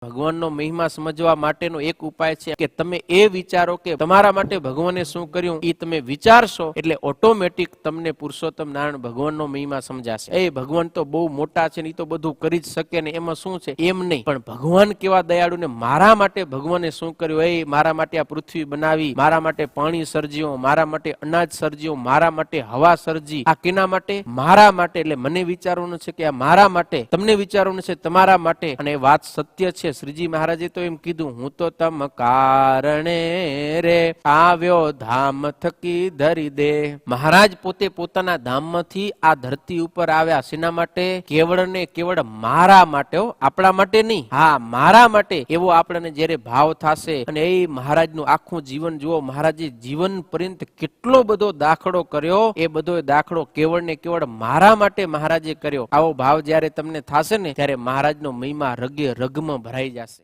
ભગવાનનો મહિમા સમજવા માટેનો એક ઉપાય છે કે તમે એ વિચારો કે તમારા માટે ભગવાને શું કર્યું એ તમે વિચારશો એટલે ઓટોમેટિક તમને પુરુષોત્તમ નારાયણ ભગવાનનો મહિમા સમજાશે. એ ભગવાન તો બહુ મોટા છે ને એ તો બધું કરી જ શકે ને એમાં શું છે એમ નહીં, પણ ભગવાન કેવા દયાળુ ને મારા માટે ભગવાને શું કર્યું, એ મારા માટે આ પૃથ્વી બનાવી, મારા માટે પાણી સર્જ્યો, મારા માટે અનાજ સર્જ્યો, મારા માટે હવા સર્જી, આ કેના માટે? મારા માટે. એટલે મને વિચારવાનું છે કે આ મારા માટે, તમને વિચારવાનું છે તમારા માટે. અને એ વાત સત્ય છે. શ્રીજી મહારાજે તો એમ કીધું, હું તો તમ કારણે રે આવ્યો ધામ થકી ધરી દે. મહારાજ પોતે પોતાના ધામમાંથી આ ધરતી ઉપર આવ્યા શેના માટે? કેવળ ને કેવળ મારા માટે, આપણા માટે નહીં, હા મારા માટે. એવો આપણને જયારે ભાવ થશે અને એ મહારાજનું આખું જીવન જુઓ, મહારાજે જીવન પર્યંત કેટલો બધો દાખલો કર્યો, એ બધો દાખલો કેવળ ને કેવળ મારા માટે મહારાજે કર્યો. આવો ભાવ જયારે તમને થશે ને ત્યારે મહારાજનો મહિમા રગે રગમાં ભરાઈ જશે.